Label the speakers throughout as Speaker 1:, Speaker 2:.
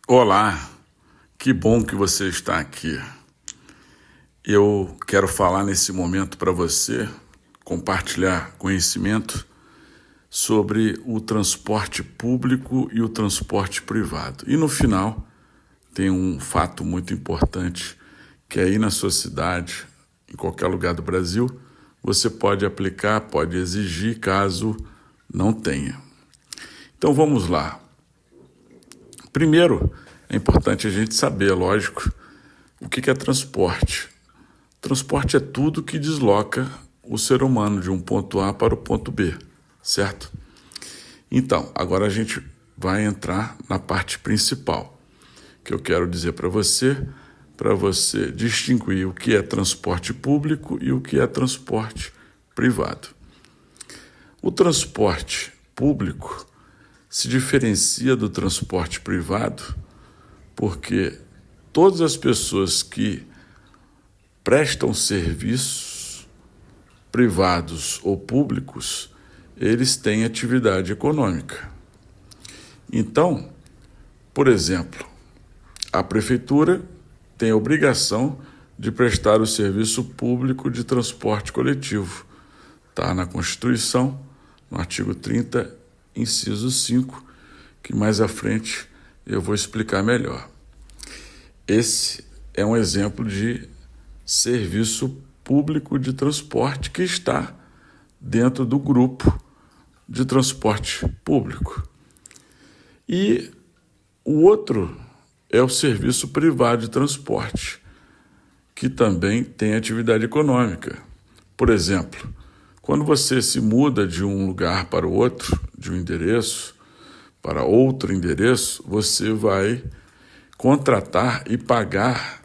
Speaker 1: Olá, que bom que você está aqui. Eu quero falar nesse momento para você, compartilhar conhecimento sobre o transporte público e o transporte privado. E no final, tem um fato muito importante, que aí na sua cidade, em qualquer lugar do Brasil, você pode aplicar, pode exigir, caso não tenha. Então vamos lá. Primeiro, é importante a gente saber, lógico, o que é transporte. Transporte é tudo que desloca o ser humano de um ponto A para o ponto B, certo? Então, agora a gente vai entrar na parte principal, que eu quero dizer para você distinguir o que é transporte público e o que é transporte privado. O transporte público se diferencia do transporte privado porque todas as pessoas que prestam serviços privados ou públicos, eles têm atividade econômica. Então, por exemplo, a prefeitura tem a obrigação de prestar o serviço público de transporte coletivo. Está na Constituição, no artigo 30, inciso 5, que mais à frente eu vou explicar melhor. Esse é um exemplo de serviço público de transporte que está dentro do grupo de transporte público. E o outro é o serviço privado de transporte, que também tem atividade econômica. Por exemplo, quando você se muda de um lugar para o outro, de um endereço para outro endereço, você vai contratar e pagar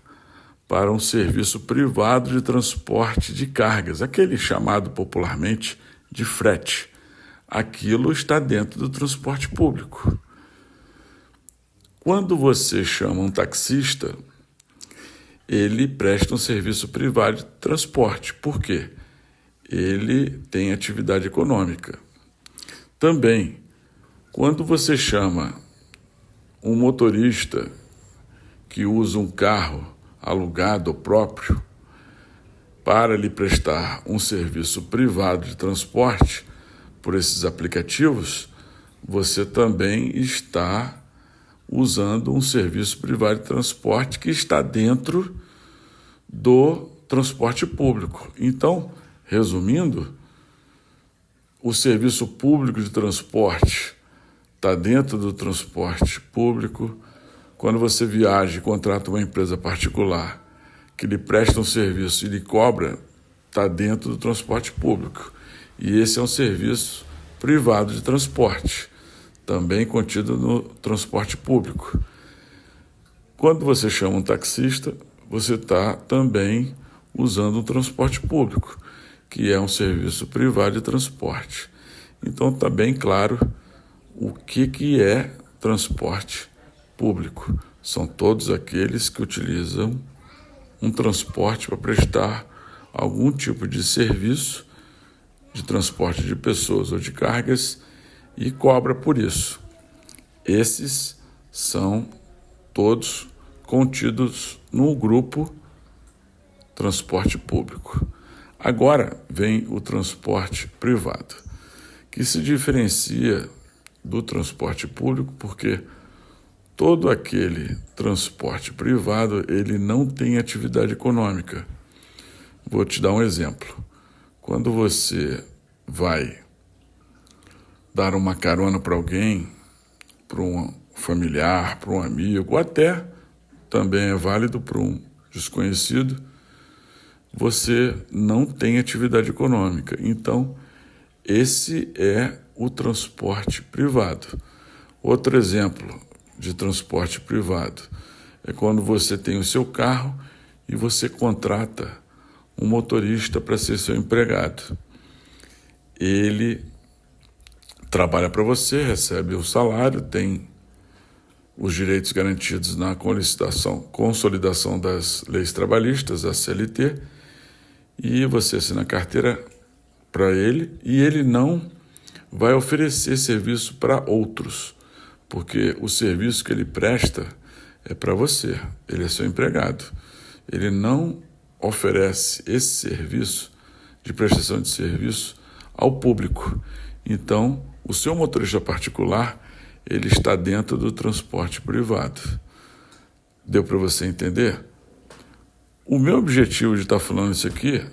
Speaker 1: para um serviço privado de transporte de cargas, aquele chamado popularmente de frete. Aquilo está dentro do transporte público. Quando você chama um taxista, ele presta um serviço privado de transporte. Por quê? Ele tem atividade econômica. Também, quando você chama um motorista que usa um carro alugado ou próprio para lhe prestar um serviço privado de transporte por esses aplicativos, você também está usando um serviço privado de transporte que está dentro do transporte público. Então, resumindo, o serviço público de transporte está dentro do transporte público. Quando você viaja e contrata uma empresa particular que lhe presta um serviço e lhe cobra, está dentro do transporte público. E esse é um serviço privado de transporte, também contido no transporte público. Quando você chama um taxista, você está também usando um transporte público, que é um serviço privado de transporte. Então está bem claro o que é transporte público. São todos aqueles que utilizam um transporte para prestar algum tipo de serviço de transporte de pessoas ou de cargas e cobra por isso. Esses são todos contidos no grupo transporte público. Agora vem o transporte privado, que se diferencia do transporte público porque todo aquele transporte privado, ele não tem atividade econômica. Vou te dar um exemplo. Quando você vai dar uma carona para alguém, para um familiar, para um amigo, ou até também é válido para um desconhecido, você não tem atividade econômica. Então, esse é o transporte privado. Outro exemplo de transporte privado é quando você tem o seu carro e você contrata um motorista para ser seu empregado. Ele trabalha para você, recebe o salário, tem os direitos garantidos na consolidação das leis trabalhistas, a CLT, e você assina a carteira para ele e ele não vai oferecer serviço para outros, porque o serviço que ele presta é para você, ele é seu empregado. Ele não oferece esse serviço de prestação de serviço ao público. Então, o seu motorista particular, ele está dentro do transporte privado. Deu para você entender? O meu objetivo de estar falando isso aqui,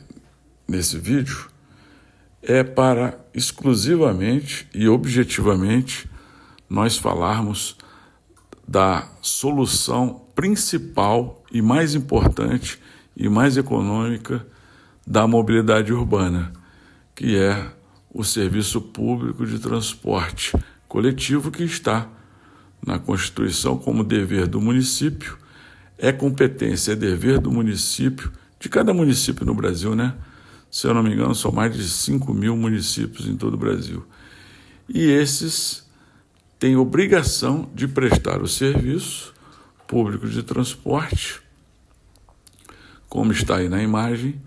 Speaker 1: nesse vídeo, é para exclusivamente e objetivamente nós falarmos da solução principal e mais importante e mais econômica da mobilidade urbana, que é o serviço público de transporte coletivo que está na Constituição como dever do município, é competência, é dever do município, de cada município no Brasil, né? Se eu não me engano, são mais de 5.000 municípios em todo o Brasil. E esses têm obrigação de prestar o serviço público de transporte, como está aí na imagem,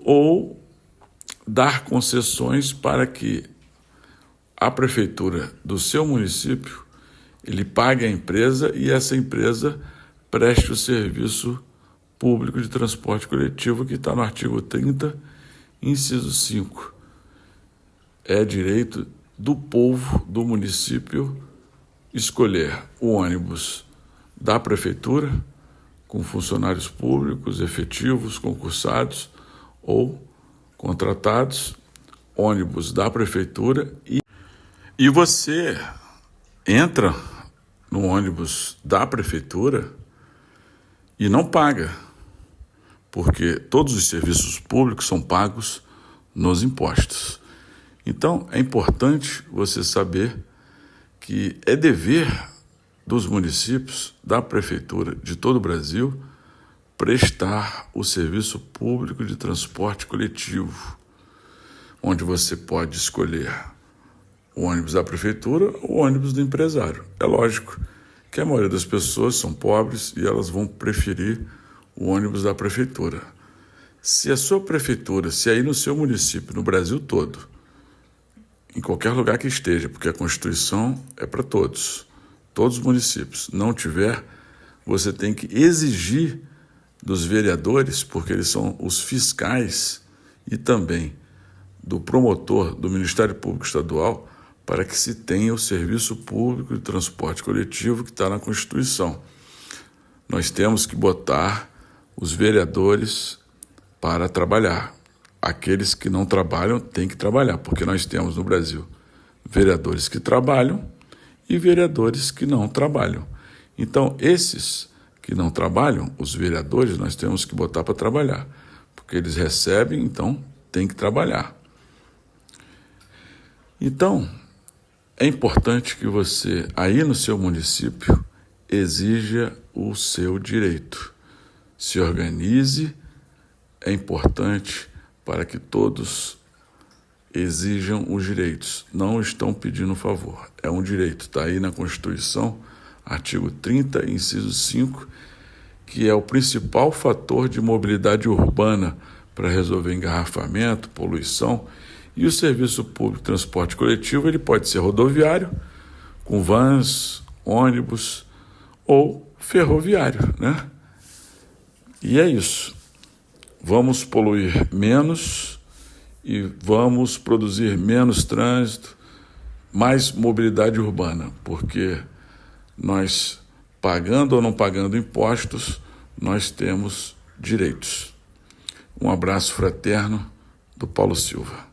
Speaker 1: ou dar concessões para que a prefeitura do seu município ele pague a empresa e essa empresa preste o serviço público de transporte coletivo que está no artigo 30, inciso 5. É direito do povo do município escolher o ônibus da prefeitura, com funcionários públicos, efetivos, concursados ou contratados, ônibus da prefeitura e você entra no ônibus da prefeitura e não paga, porque todos os serviços públicos são pagos nos impostos. Então, é importante você saber que é dever dos municípios, da prefeitura de todo o Brasil, prestar o serviço público de transporte coletivo, onde você pode escolher o ônibus da prefeitura ou o ônibus do empresário. É lógico que a maioria das pessoas são pobres e elas vão preferir o ônibus da prefeitura. Se a sua prefeitura, se aí no seu município, no Brasil todo, em qualquer lugar que esteja, porque a Constituição é para todos os municípios, não tiver, você tem que exigir dos vereadores, porque eles são os fiscais, e também do promotor do Ministério Público Estadual, para que se tenha o serviço público de transporte coletivo que está na Constituição. Nós temos que botar os vereadores para trabalhar. Aqueles que não trabalham têm que trabalhar, porque nós temos no Brasil vereadores que trabalham e vereadores que não trabalham. Então, esses que não trabalham, os vereadores, nós temos que botar para trabalhar, porque eles recebem, então tem que trabalhar. Então, é importante que você, aí no seu município, exija o seu direito. Se organize, é importante para que todos exijam os direitos. Não estão pedindo favor, é um direito. Está aí na Constituição, artigo 30, inciso 5, que é o principal fator de mobilidade urbana para resolver engarrafamento, poluição. E o serviço público de transporte coletivo ele pode ser rodoviário, com vans, ônibus ou ferroviário, né? E é isso. Vamos poluir menos e vamos produzir menos trânsito, mais mobilidade urbana, porque nós, pagando ou não pagando impostos, nós temos direitos. Um abraço fraterno do Paulo Silva.